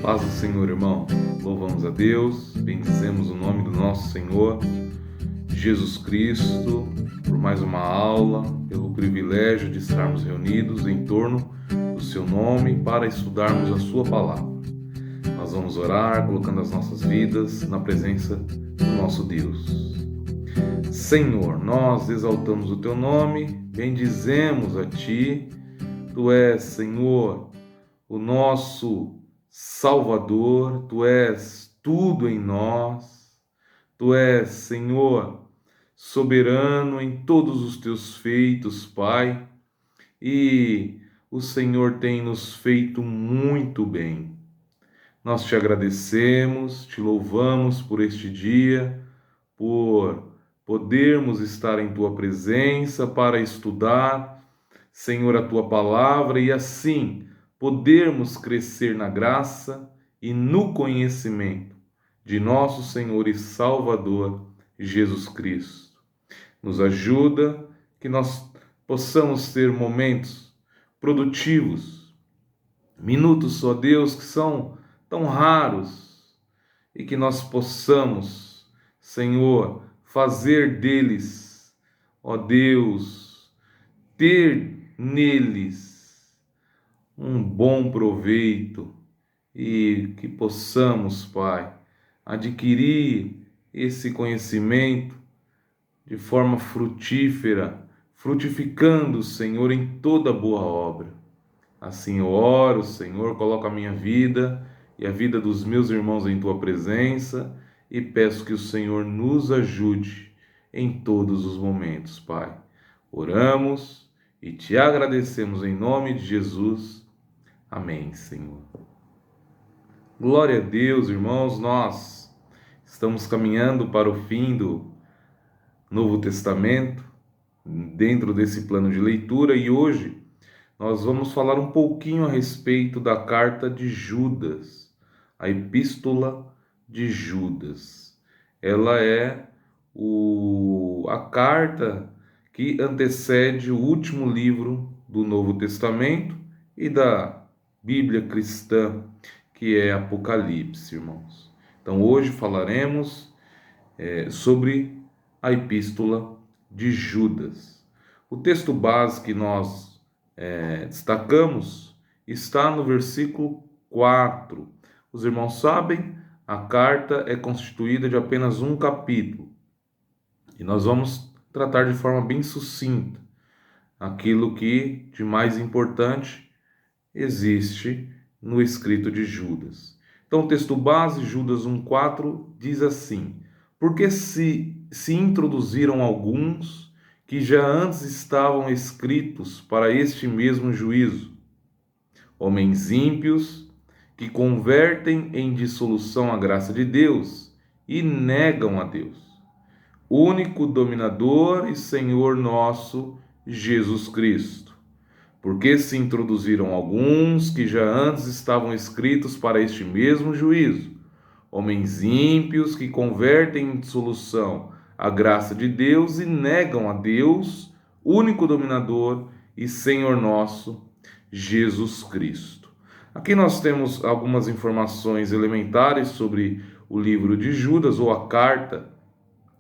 Paz do Senhor, irmão. Louvamos a Deus, bendizemos o nome do nosso Senhor Jesus Cristo por mais uma aula, pelo privilégio de estarmos reunidos em torno do seu nome para estudarmos a sua palavra. Nós vamos orar colocando as nossas vidas na presença do nosso Deus. Senhor, nós exaltamos o teu nome, bendizemos a ti. Tu és, Senhor, o nosso Salvador, tu és tudo em nós, tu és, Senhor, soberano em todos os teus feitos, Pai, e o Senhor tem nos feito muito bem. Nós te agradecemos, te louvamos por este dia, por podermos estar em tua presença para estudar, Senhor, a tua palavra e assim podermos crescer na graça e no conhecimento de nosso Senhor e Salvador Jesus Cristo. Nos ajuda que nós possamos ter momentos produtivos, minutos, ó Deus, que são tão raros e que nós possamos, Senhor, fazer deles, ó Deus, ter neles um bom proveito e que possamos, Pai, adquirir esse conhecimento de forma frutífera, frutificando, Senhor, em toda boa obra. Assim eu oro, Senhor, coloco a minha vida e a vida dos meus irmãos em tua presença e peço que o Senhor nos ajude em todos os momentos, Pai. Oramos e te agradecemos em nome de Jesus. Amém, Senhor. Glória a Deus, irmãos, nós estamos caminhando para o fim do Novo Testamento, dentro desse plano de leitura, e hoje nós vamos falar um pouquinho a respeito da carta de Judas, a epístola de Judas. Ela é a carta que antecede o último livro do Novo Testamento e da Bíblia cristã, que é Apocalipse, irmãos. Então hoje falaremos sobre a epístola de Judas. O texto base que nós destacamos está no versículo 4. Os irmãos sabem, a carta é constituída de apenas um capítulo. E nós vamos tratar de forma bem sucinta aquilo que de mais importante existe no escrito de Judas. Então, o texto base, Judas 1,4, diz assim: porque se introduziram alguns que já antes estavam escritos para este mesmo juízo, homens ímpios que convertem em dissolução a graça de Deus e negam a Deus, único dominador e Senhor nosso Jesus Cristo. Porque se introduziram alguns que já antes estavam escritos para este mesmo juízo, homens ímpios que convertem em dissolução a graça de Deus e negam a Deus, único dominador e Senhor nosso, Jesus Cristo. Aqui nós temos algumas informações elementares sobre o livro de Judas, ou a carta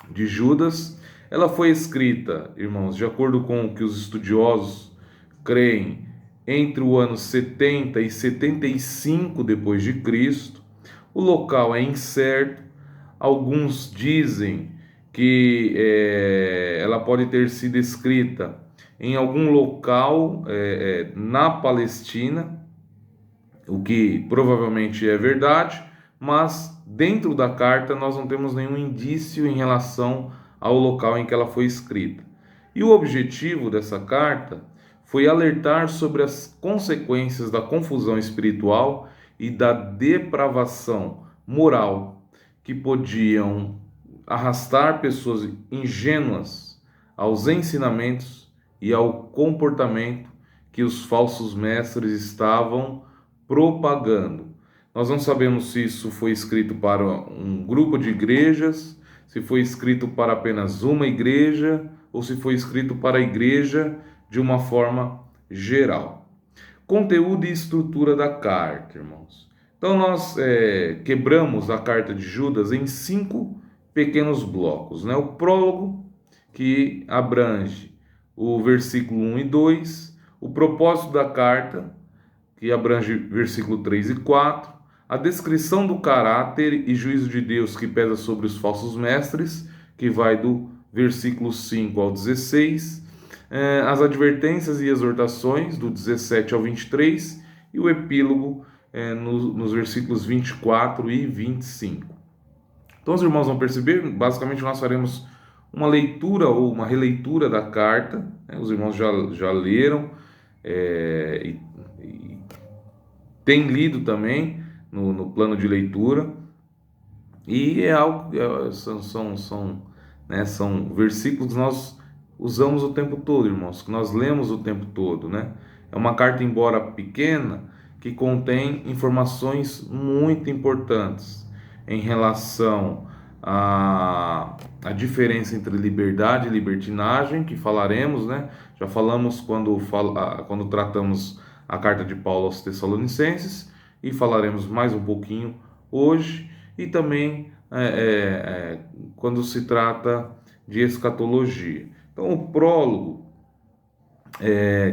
de Judas. Ela foi escrita, irmãos, de acordo com o que os estudiosos creem, entre o ano 70 e 75 depois de Cristo. O local é incerto. Alguns dizem que ela pode ter sido escrita em algum local na Palestina, o que provavelmente é verdade, mas dentro da carta nós não temos nenhum indício em relação ao local em que ela foi escrita. E o objetivo dessa carta foi alertar sobre as consequências da confusão espiritual e da depravação moral que podiam arrastar pessoas ingênuas aos ensinamentos e ao comportamento que os falsos mestres estavam propagando. Nós não sabemos se isso foi escrito para um grupo de igrejas, se foi escrito para apenas uma igreja ou se foi escrito para a igreja de uma forma geral. Conteúdo e estrutura da carta, irmãos. Então nós quebramos a carta de Judas em 5 pequenos blocos, né? O prólogo, que abrange o versículo 1 e 2, o propósito da carta, que abrange versículo 3 e 4, a descrição do caráter e juízo de Deus que pesa sobre os falsos mestres, que vai do versículo 5 ao 16, as advertências e exortações, do 17 ao 23, e o epílogo nos versículos 24 e 25. Então, os irmãos vão perceber, basicamente nós faremos uma leitura ou uma releitura da carta, né? Os irmãos já leram e têm lido também no plano de leitura, e é algo, são versículos que nós usamos o tempo todo, irmãos, que nós lemos o tempo todo, né? É uma carta, embora pequena, que contém informações muito importantes em relação à diferença entre liberdade e libertinagem, que falaremos, né? Já falamos quando tratamos a carta de Paulo aos Tessalonicenses, e falaremos mais um pouquinho hoje, e também quando se trata de escatologia. Então, o prólogo,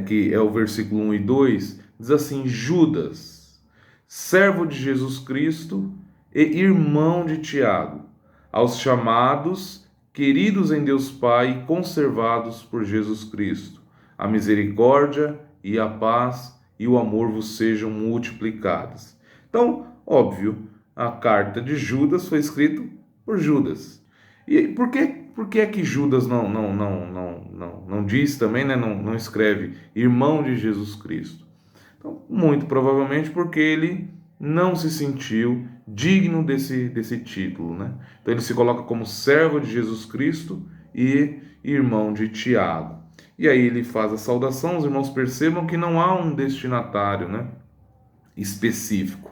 que é o versículo 1 e 2, diz assim: Judas, servo de Jesus Cristo e irmão de Tiago, aos chamados, queridos em Deus Pai e conservados por Jesus Cristo, a misericórdia e a paz e o amor vos sejam multiplicados. Então, óbvio, a carta de Judas foi escrita por Judas. E por que é que Judas não diz também, né? Não escreve irmão de Jesus Cristo? Então, muito provavelmente porque ele não se sentiu digno desse título, né? Então ele se coloca como servo de Jesus Cristo e irmão de Tiago. E aí ele faz a saudação. Os irmãos percebam que não há um destinatário, né, específico.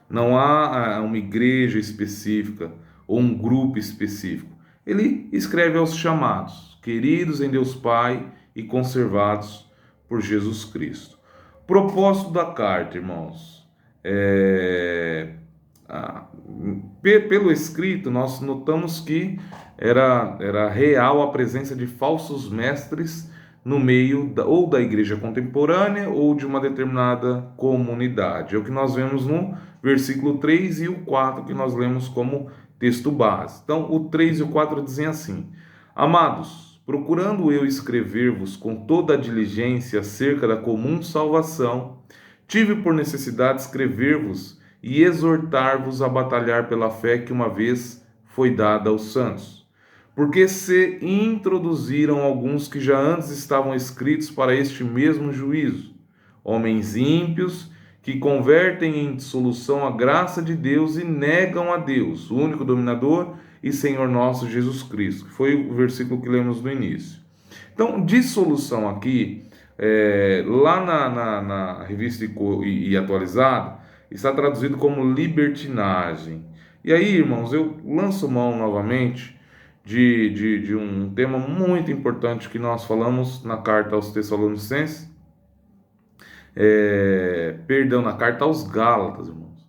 Não há uma igreja específica ou um grupo específico. Ele escreve aos chamados, queridos em Deus Pai e conservados por Jesus Cristo. Propósito da carta, irmãos. Pelo escrito, nós notamos que era real a presença de falsos mestres no meio ou da igreja contemporânea ou de uma determinada comunidade. É o que nós vemos no versículo 3 e o 4, que nós lemos como texto base. Então, o 3 e o 4 dizem assim: Amados, procurando eu escrever-vos com toda a diligência acerca da comum salvação, tive por necessidade escrever-vos e exortar-vos a batalhar pela fé que uma vez foi dada aos santos. Porque se introduziram alguns que já antes estavam escritos para este mesmo juízo, homens ímpios que convertem em dissolução a graça de Deus e negam a Deus, o único dominador e Senhor nosso Jesus Cristo, que foi o versículo que lemos no início. Então, dissolução aqui, lá na revista e atualizada, está traduzido como libertinagem. E aí, irmãos, eu lanço mão novamente de um tema muito importante que nós falamos na carta aos Tessalonicenses, na carta aos Gálatas, irmãos.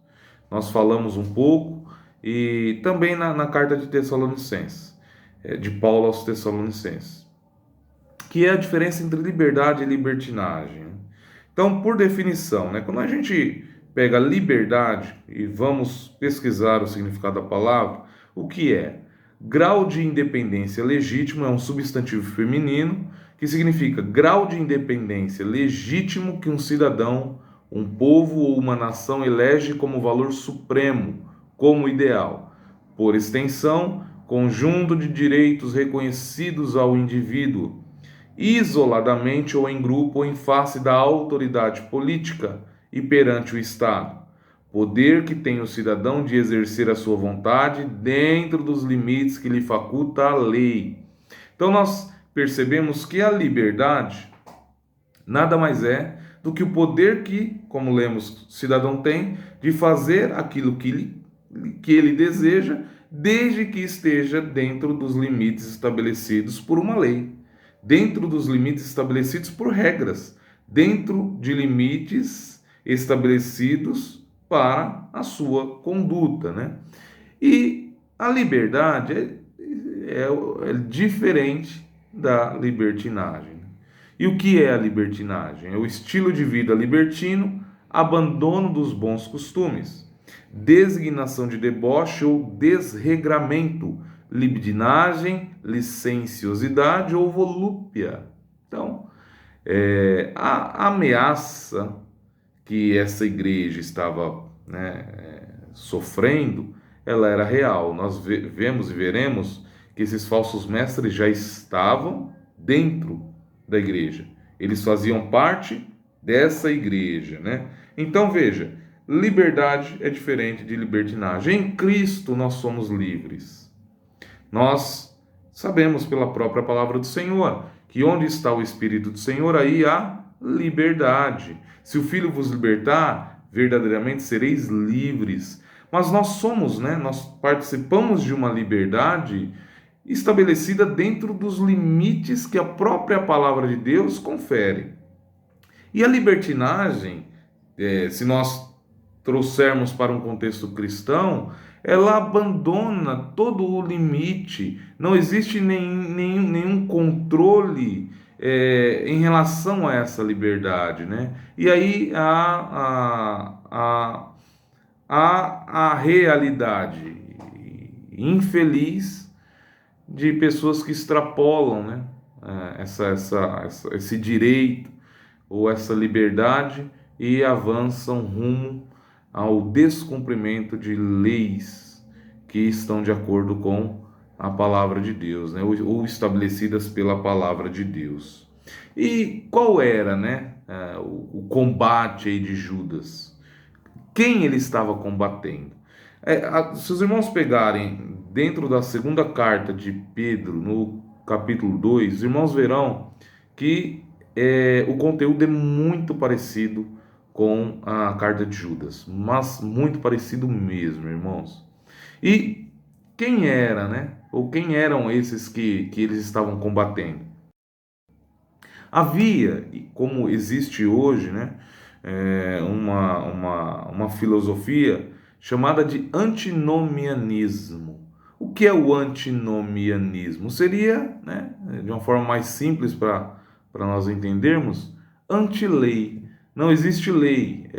Nós falamos um pouco, e também na carta de Tessalonicenses, de Paulo aos Tessalonicenses, que é a diferença entre liberdade e libertinagem. Então, por definição, né, quando a gente pega liberdade e vamos pesquisar o significado da palavra, o que é? Grau de independência legítimo é um substantivo feminino que significa grau de independência legítimo que um cidadão, um povo ou uma nação elege como valor supremo, como ideal. Por extensão, conjunto de direitos reconhecidos ao indivíduo, isoladamente ou em grupo ou em face da autoridade política e perante o Estado. Poder que tem o cidadão de exercer a sua vontade dentro dos limites que lhe faculta a lei. Então nós percebemos que a liberdade nada mais é do que o poder que, como lemos, o cidadão tem de fazer aquilo que ele deseja, desde que esteja dentro dos limites estabelecidos por uma lei, dentro dos limites estabelecidos por regras, dentro de limites estabelecidos para a sua conduta, né? E a liberdade é diferente da libertinagem. E o que é a libertinagem? É o estilo de vida libertino, abandono dos bons costumes, designação de deboche ou desregramento, libidinagem, licenciosidade ou volúpia. Então, a ameaça que essa igreja estava, né, sofrendo, ela era real. Nós vemos e veremos que esses falsos mestres já estavam dentro da igreja. Eles faziam parte dessa igreja, né? Então veja, liberdade é diferente de libertinagem. Em Cristo nós somos livres. Nós sabemos pela própria palavra do Senhor que onde está o Espírito do Senhor, aí há liberdade. Se o Filho vos libertar, verdadeiramente sereis livres. Mas nós somos, né? Nós participamos de uma liberdade estabelecida dentro dos limites que a própria palavra de Deus confere. E a libertinagem, se nós trouxermos para um contexto cristão, ela abandona todo o limite, não existe nenhum controle em relação a essa liberdade, né? E aí a realidade infeliz de pessoas que extrapolam, né? Esse direito ou essa liberdade e avançam rumo ao descumprimento de leis que estão de acordo com a palavra de Deus, né? Ou estabelecidas pela palavra de Deus. E qual era, né, o combate aí de Judas? Quem ele estava combatendo? Se os irmãos pegarem dentro da segunda carta de Pedro, no capítulo 2, os irmãos verão que o conteúdo é muito parecido com a carta de Judas, mas muito parecido mesmo, irmãos. E quem era, né? Ou quem eram esses que eles estavam combatendo? Havia, como existe hoje, né, uma filosofia chamada de antinomianismo. O que é o antinomianismo? Seria, né, de uma forma mais simples para nós entendermos, anti-lei. Não existe lei,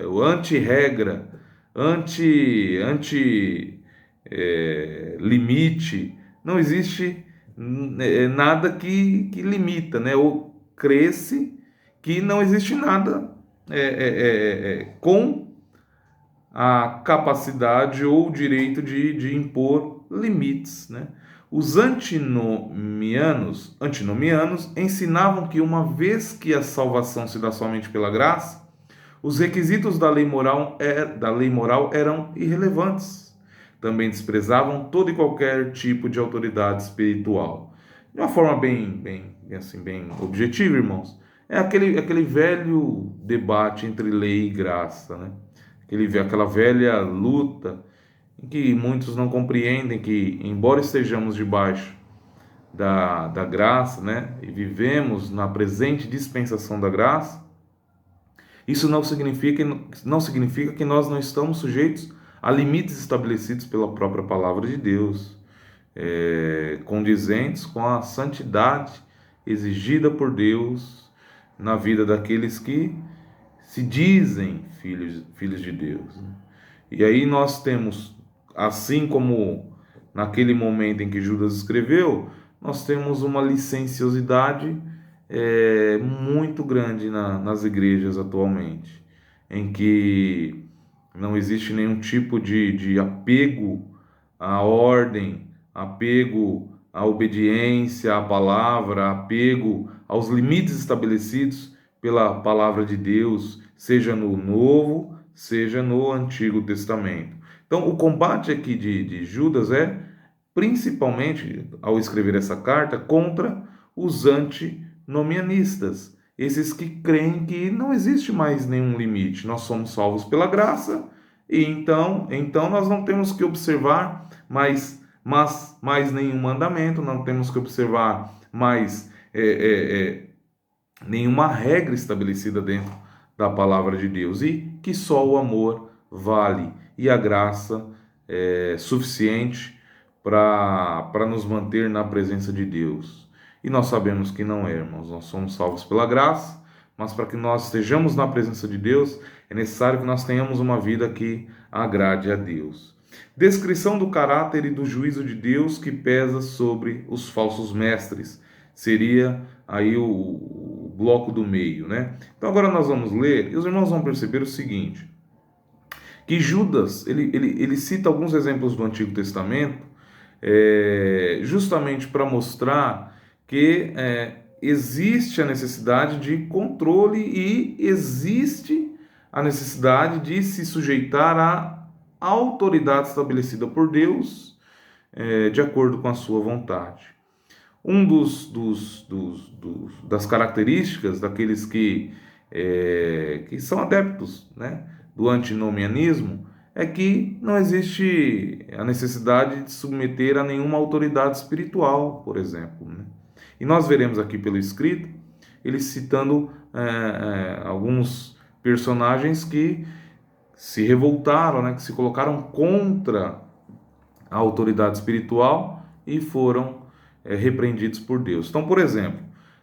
o anti-regra, limite. Não existe nada que limita, né? Ou cresce que não existe nada com a capacidade ou o direito de impor limites, né? Os antinomianos ensinavam que uma vez que a salvação se dá somente pela graça, os requisitos da lei moral eram irrelevantes. Também desprezavam todo e qualquer tipo de autoridade espiritual. De uma forma bem objetiva, irmãos, é aquele velho debate entre lei e graça, né? Aquela velha luta em que muitos não compreendem que, embora estejamos debaixo da graça, né, e vivemos na presente dispensação da graça, isso não significa que nós não estamos sujeitos a limites estabelecidos pela própria palavra de Deus, condizentes com a santidade exigida por Deus na vida daqueles que se dizem filhos de Deus. E aí nós temos, assim como naquele momento em que Judas escreveu, nós temos uma licenciosidade muito grande nas igrejas atualmente, em que não existe nenhum tipo de apego à ordem, apego à obediência à palavra, apego aos limites estabelecidos pela palavra de Deus, seja no Novo, seja no Antigo Testamento. Então, o combate aqui de Judas é, principalmente, ao escrever essa carta, contra os antinomianistas, esses que creem que não existe mais nenhum limite, nós somos salvos pela graça, e então nós não temos que observar mais nenhum mandamento, não temos que observar mais nenhuma regra estabelecida dentro da palavra de Deus, e que só o amor vale e a graça é suficiente para nos manter na presença de Deus. E nós sabemos que não é, irmãos. Nós somos salvos pela graça, mas para que nós estejamos na presença de Deus, é necessário que nós tenhamos uma vida que agrade a Deus. Descrição do caráter e do juízo de Deus que pesa sobre os falsos mestres. Seria aí o bloco do meio, né? Então agora nós vamos ler, e os irmãos vão perceber o seguinte, que Judas, ele cita alguns exemplos do Antigo Testamento, justamente para mostrar que existe a necessidade de controle e existe a necessidade de se sujeitar à autoridade estabelecida por Deus, de acordo com a sua vontade. Das características daqueles que são adeptos, né, do antinomianismo é que não existe a necessidade de submeter a nenhuma autoridade espiritual, por exemplo, né? E nós veremos aqui pelo escrito, ele citando alguns personagens que se revoltaram, né, que se colocaram contra a autoridade espiritual e foram repreendidos por Deus. Então, por exemplo,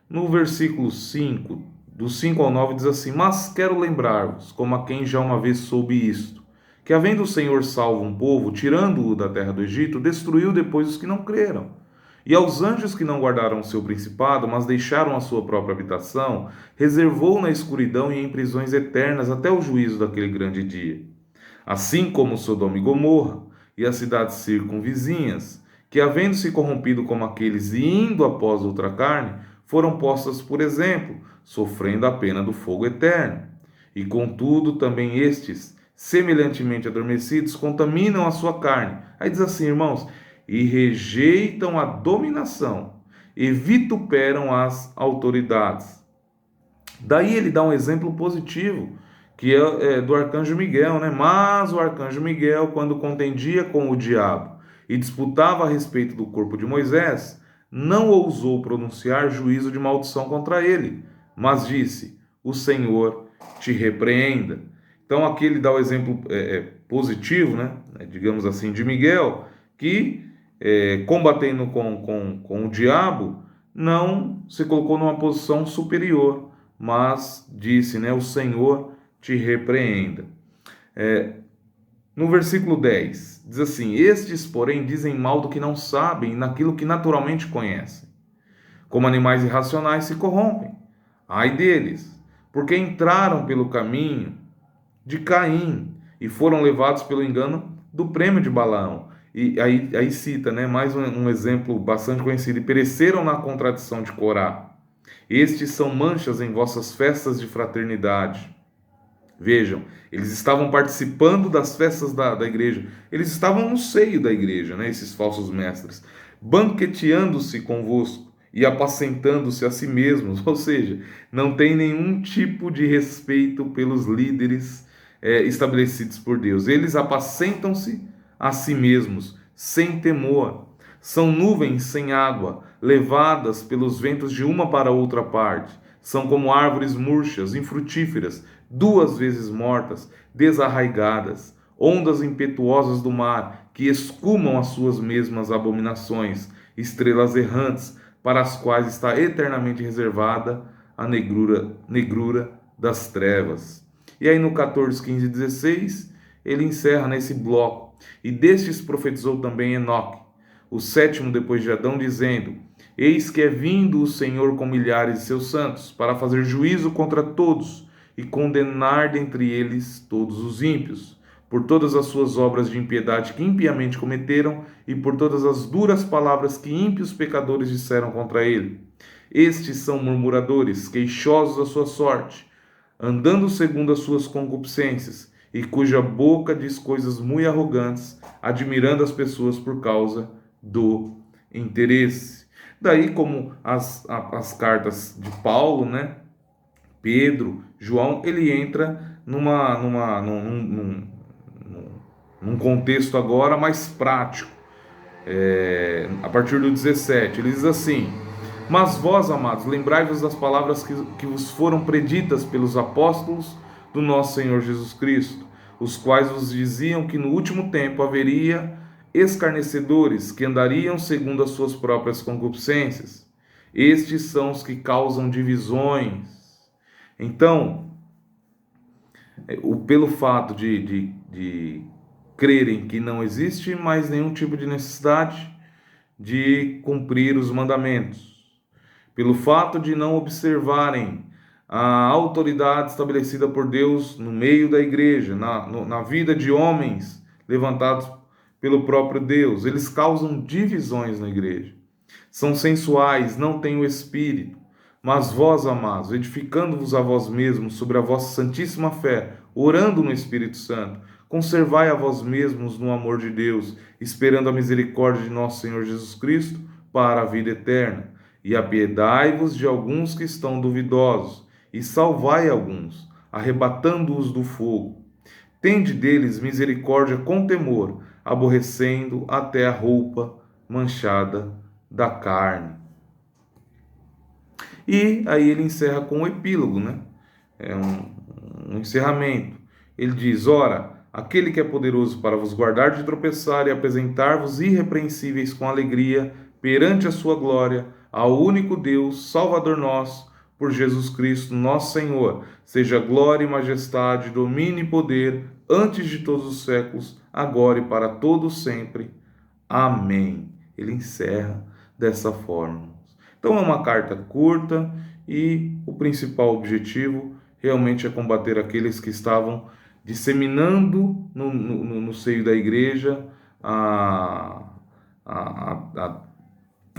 no versículo 5, do 5 ao 9, diz assim: Mas quero lembrar-vos, como a quem já uma vez soube isto, que havendo o Senhor salvo um povo, tirando-o da terra do Egito, destruiu depois os que não creram. E aos anjos que não guardaram o seu principado, mas deixaram a sua própria habitação, reservou na escuridão e em prisões eternas até o juízo daquele grande dia. Assim como Sodoma e Gomorra, e as cidades circunvizinhas, que havendo-se corrompido como aqueles e indo após outra carne, foram postas por exemplo, sofrendo a pena do fogo eterno. E contudo também estes, semelhantemente adormecidos, contaminam a sua carne. Aí diz assim, irmãos, e rejeitam a dominação, e vituperam as autoridades. Daí ele dá um exemplo positivo, que é do arcanjo Miguel, né? Mas o arcanjo Miguel, quando contendia com o diabo e disputava a respeito do corpo de Moisés, não ousou pronunciar juízo de maldição contra ele, mas disse: o Senhor te repreenda. Então aqui ele dá o exemplo positivo, né? Digamos assim, de Miguel, que combatendo com o diabo, não se colocou numa posição superior, mas disse, né, o Senhor te repreenda. No versículo 10, diz assim: Estes, porém, dizem mal do que não sabem, naquilo que naturalmente conhecem. Como animais irracionais se corrompem. Ai deles, porque entraram pelo caminho de Caim e foram levados pelo engano do prêmio de Balaão. E aí cita, né, mais um exemplo bastante conhecido: e pereceram na contradição de Corá. Estes são manchas em vossas festas de fraternidade. Vejam, eles estavam participando das festas da igreja, eles estavam no seio da igreja, né, esses falsos mestres, banqueteando-se convosco e apacentando-se a si mesmos, ou seja, não tem nenhum tipo de respeito pelos líderes estabelecidos por Deus. Eles apacentam-se a si mesmos, sem temor. São nuvens sem água, levadas pelos ventos de uma para outra parte. São como árvores murchas, infrutíferas, 2 vezes mortas, desarraigadas, ondas impetuosas do mar, que escumam as suas mesmas abominações, estrelas errantes, para as quais está eternamente reservada a negrura das trevas. E aí no 14, 15 e 16, ele encerra nesse bloco: E destes profetizou também Enoque, o 7º depois de Adão, dizendo: Eis que é vindo o Senhor com milhares de seus santos, para fazer juízo contra todos, e condenar dentre eles todos os ímpios, por todas as suas obras de impiedade que impiamente cometeram, e por todas as duras palavras que ímpios pecadores disseram contra ele. Estes são murmuradores, queixosos da sua sorte, andando segundo as suas concupiscências, e cuja boca diz coisas muito arrogantes, admirando as pessoas por causa do interesse. Daí, como as cartas de Paulo, né, Pedro, João, ele entra num contexto agora mais prático. A partir do 17, ele diz assim: Mas vós, amados, lembrai-vos das palavras que vos foram preditas pelos apóstolos do nosso Senhor Jesus Cristo, os quais vos diziam que no último tempo haveria escarnecedores que andariam segundo as suas próprias concupiscências. Estes são os que causam divisões. Então, pelo fato de crerem que não existe mais nenhum tipo de necessidade de cumprir os mandamentos, pelo fato de não observarem a autoridade estabelecida por Deus no meio da igreja, na vida de homens levantados pelo próprio Deus, eles causam divisões na igreja. São sensuais, não têm o Espírito. Mas vós, amados, edificando-vos a vós mesmos sobre a vossa santíssima fé, orando no Espírito Santo, conservai a vós mesmos no amor de Deus, esperando a misericórdia de nosso Senhor Jesus Cristo para a vida eterna. E apiedai-vos de alguns que estão duvidosos, e salvai alguns, arrebatando-os do fogo. Tende deles misericórdia com temor, aborrecendo até a roupa manchada da carne. E aí ele encerra com um epílogo, né? É um encerramento. Ele diz: ora, aquele que é poderoso para vos guardar de tropeçar e apresentar-vos irrepreensíveis com alegria perante a sua glória, ao único Deus, Salvador nosso, por Jesus Cristo, nosso Senhor, seja glória e majestade, domínio e poder, antes de todos os séculos, agora e para todos sempre. Amém. Ele encerra dessa forma. Então é uma carta curta e o principal objetivo realmente é combater aqueles que estavam disseminando no seio da igreja a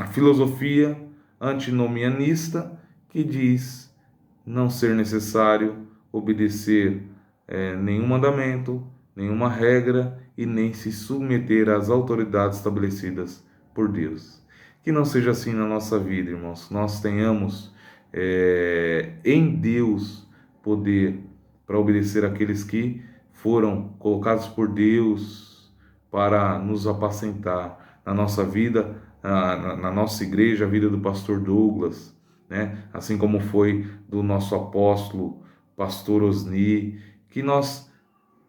filosofia antinomianista que diz não ser necessário obedecer nenhum mandamento, nenhuma regra e nem se submeter às autoridades estabelecidas por Deus. Que não seja assim na nossa vida, irmãos. Nós tenhamos em Deus poder para obedecer àqueles que foram colocados por Deus para nos apacentar na nossa vida, na nossa igreja, a vida do pastor Douglas, né? Assim como foi do nosso apóstolo, pastor Osni, que nós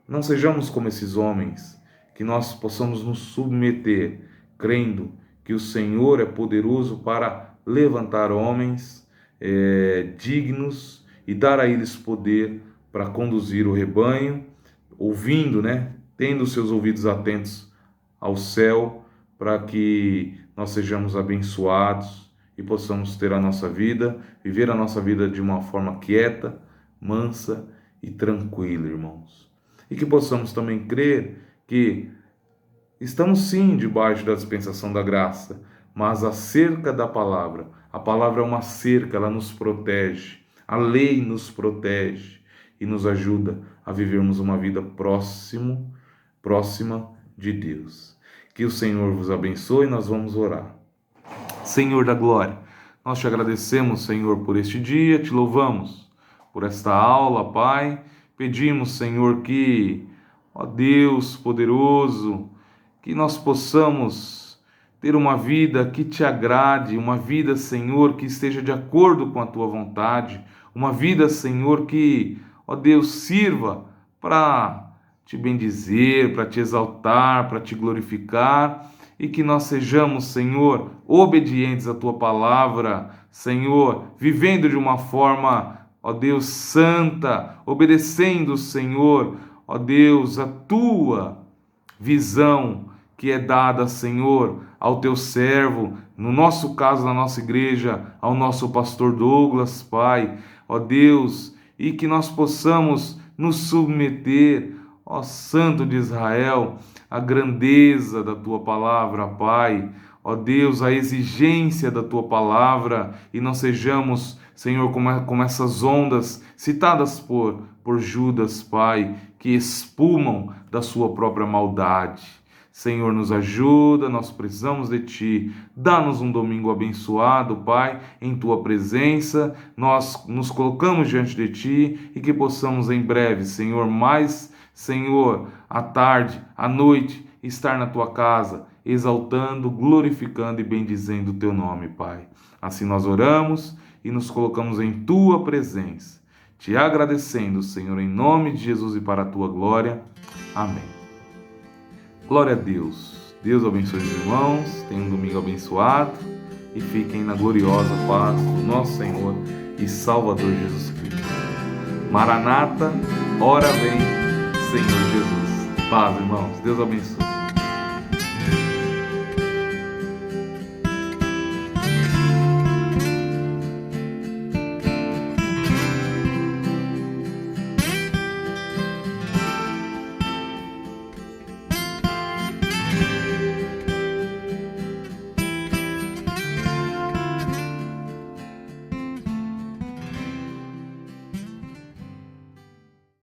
não sejamos como esses homens, que nós possamos nos submeter, crendo que o Senhor é poderoso para levantar homens dignos e dar a eles poder para conduzir o rebanho, ouvindo, né? Tendo seus ouvidos atentos ao céu, para que nós sejamos abençoados e possamos ter a nossa vida, viver a nossa vida de uma forma quieta, mansa e tranquila, irmãos. E que possamos também crer que estamos sim debaixo da dispensação da graça, mas a cerca da palavra, a palavra é uma cerca, ela nos protege, a lei nos protege e nos ajuda a vivermos uma vida próxima de Deus. Que o Senhor vos abençoe e nós vamos orar. Senhor da glória, nós te agradecemos, Senhor, por este dia, te louvamos por esta aula, Pai. Pedimos, Senhor, que, ó Deus poderoso, que nós possamos ter uma vida que te agrade, uma vida, Senhor, que esteja de acordo com a tua vontade, uma vida, Senhor, que, ó Deus, sirva para te bendizer, para te exaltar, para te glorificar, e que nós sejamos, Senhor, obedientes à tua palavra, Senhor, vivendo de uma forma, ó Deus, santa, obedecendo, Senhor, ó Deus, a tua visão que é dada, Senhor, ao teu servo, no nosso caso, na nossa igreja, ao nosso pastor Douglas, Pai, ó Deus, e que nós possamos nos submeter, ó Santo de Israel, à grandeza da tua palavra, Pai, ó Deus, a exigência da tua palavra, e não sejamos, Senhor, como essas ondas citadas por Judas, Pai, que espumam da sua própria maldade. Senhor, nos ajuda, nós precisamos de Ti. Dá-nos um domingo abençoado, Pai, em Tua presença. Nós nos colocamos diante de Ti e que possamos em breve, Senhor, Senhor, à tarde, à noite, estar na Tua casa, exaltando, glorificando e bendizendo o Teu nome, Pai. Assim nós oramos e nos colocamos em Tua presença. te agradecendo, Senhor, em nome de Jesus e para a tua glória. Amém. Glória a Deus. Deus abençoe os irmãos, tenham um domingo abençoado e fiquem na gloriosa paz do nosso Senhor e Salvador Jesus Cristo. Maranata, ora vem, Senhor Jesus. Paz, irmãos. Deus abençoe.